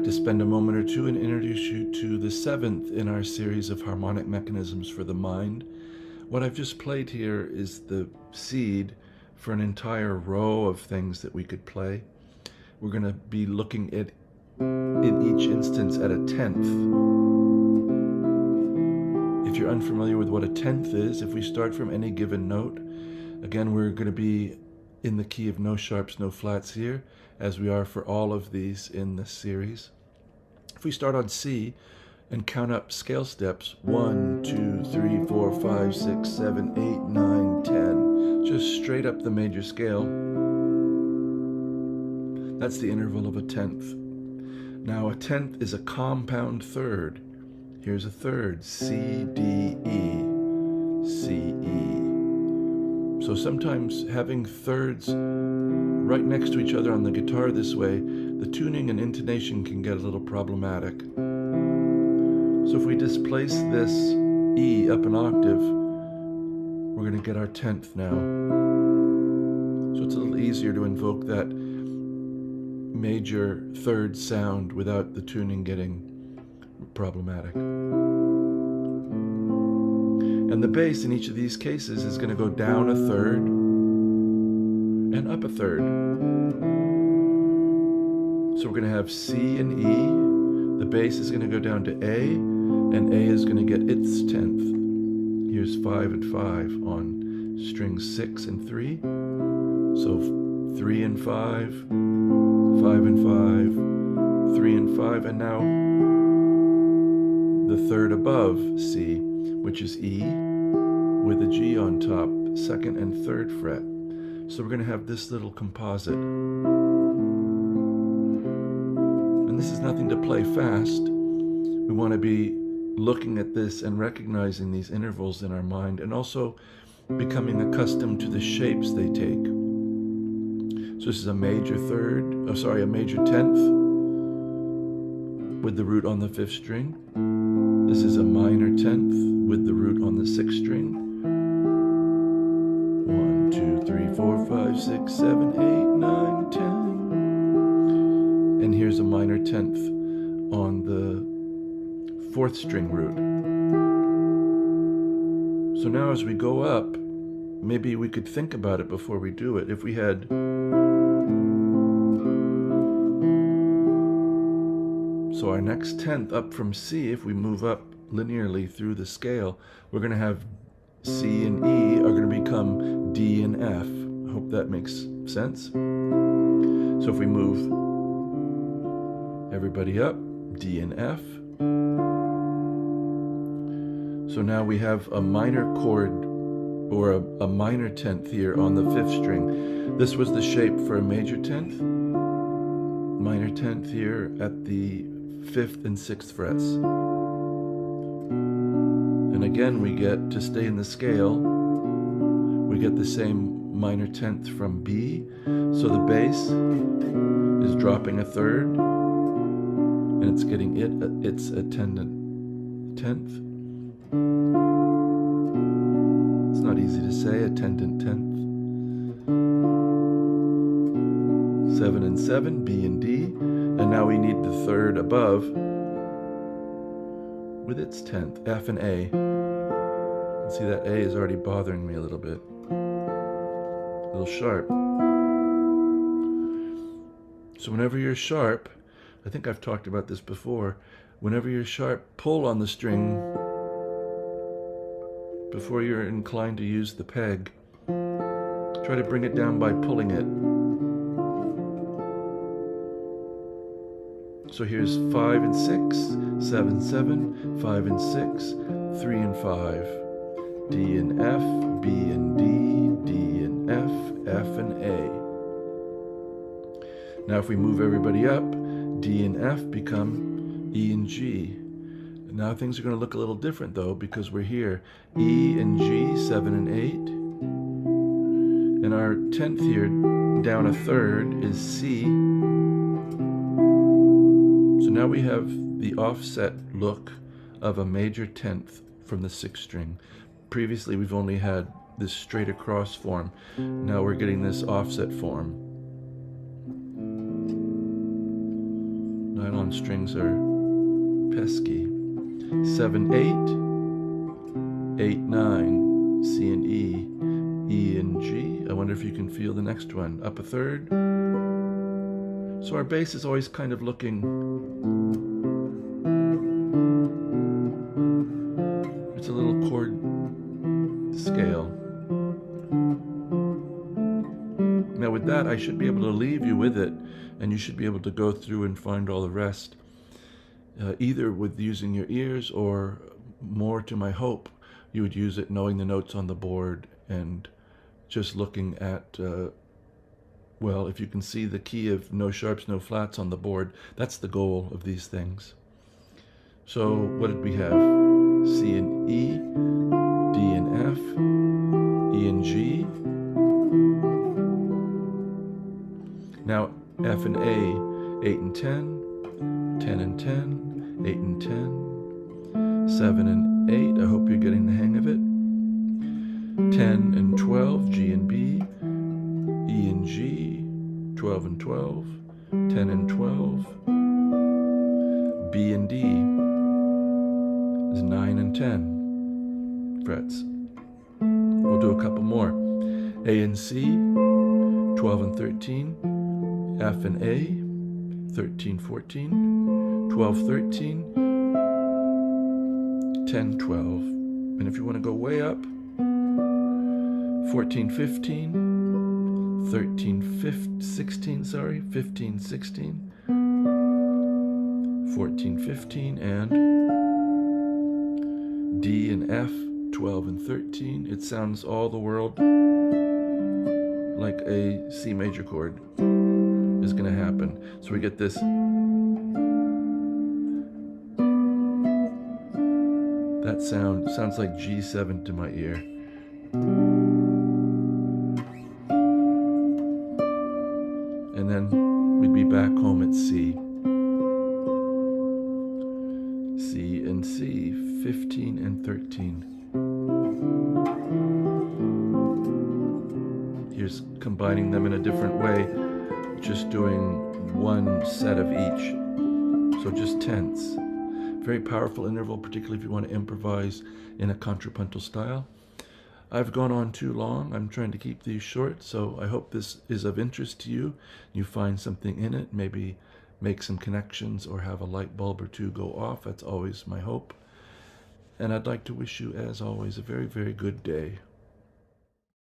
to spend a moment or two and introduce you to the 7th in our series of harmonic mechanisms for the mind. What I've just played here is the seed for an entire row of things that we could play. We're going to be looking at, in each instance, at a 10th. If you're unfamiliar with what a 10th is, if we start from any given note, again, we're going to be in the key of no sharps, no flats here, as we are for all of these in this series. If we start on C and count up scale steps, 1, 2, 3, 4, 5, 6, 7, 8, 9, 10, just straight up the major scale, that's the interval of a 10th. Now a 10th is a compound third. Here's a third, C, D, E, C, E. So sometimes having thirds right next to each other on the guitar this way, the tuning and intonation can get a little problematic. So if we displace this E up an octave, we're going to get our 10th now. So it's a little easier to invoke that major third sound without the tuning getting problematic. And the bass in each of these cases is going to go down a third and up a third. So we're going to have C and E. The bass is going to go down to A, and A is going to get its 10th. Here's 5 and 5 on strings 6 and 3. So 3 and 5, 5 and 5, 3 and 5, and now the third above C, which is E, with a G on top, 2nd and 3rd fret. So we're going to have this little composite. And this is nothing to play fast. We want to be looking at this and recognizing these intervals in our mind, and also becoming accustomed to the shapes they take. So this is a major a major 10th with the root on the 5th string. This is a minor 10th with the root on the 6th string. 1, 2, 3, 4, 5, 6, 7, 8, 9, 10. And here's a minor 10th on the 4th string root. So now as we go up, maybe we could think about it before we do it. If we had so our next 10th up from C, if we move up linearly through the scale, we're going to have C and E are going to become D and F. I hope that makes sense. So if we move everybody up, D and F. So now we have a minor chord, or a minor 10th here on the 5th string. This was the shape for a major 10th. Minor 10th here at the 5th and 6th frets. And again, we get, to stay in the scale, we get the same minor 10th from B. So the bass is dropping a third, and it's getting its attendant 10th. It's not easy to say, attendant 10th. 7 and 7, B and D. And now we need the third above with its 10th, F and A. See, that A is already bothering me a little bit. A little sharp. So whenever you're sharp, I think I've talked about this before, whenever you're sharp, pull on the string before you're inclined to use the peg. Try to bring it down by pulling it. So here's 5 and 6, 7, 7, 5 and 6, 3 and 5. D and F, B and D, D and F, F and A. Now if we move everybody up, D and F become E and G. And now things are going to look a little different though, because we're here. E and G, 7 and 8. And our 10th here, down a third, is C. So now we have the offset look of a major 10th from the 6th string. Previously, we've only had this straight across form. Now we're getting this offset form. Now Nylon strings are pesky. 7, 8, 8, 9, C and E, E and G. I wonder if you can feel the next one. Up a third. So our bass is always kind of looking, it's a little chord scale. Now with that, I should be able to leave you with it, and you should be able to go through and find all the rest, either with using your ears, or more to my hope, you would use it knowing the notes on the board and just looking at, well, if you can see the key of no sharps, no flats on the board, that's the goal of these things. So what did we have? C and E, D and F, E and G. Now F and A, 8 and 10, 10 and 10, 8 and 10, 7 and 8, I hope you're getting the hang of it, 10 and 12, G and B, E and G, 12 and 12, 10 and 12, B and D is 9 and 10 frets. We'll do a couple more. A and C, 12 and 13, F and A, 13, 14, 12, 13, 10, 12. And if you want to go way up, 14, 15, 13, 15, 16, sorry, 15, 16, 14, 15, and D and F, 12 and 13. It sounds all the world like a C major chord is going to happen. So we get this. That sounds like G7 to my ear. And then we'd be back home at C. C and C, 15 and 13. Here's combining them in a different way, just doing one set of each. So just tenths. Very powerful interval, particularly if you want to improvise in a contrapuntal style. I've gone on too long. I'm trying to keep these short, so I hope this is of interest to you. You find something in it, maybe make some connections or have a light bulb or two go off. That's always my hope. And I'd like to wish you, as always, a very, very good day.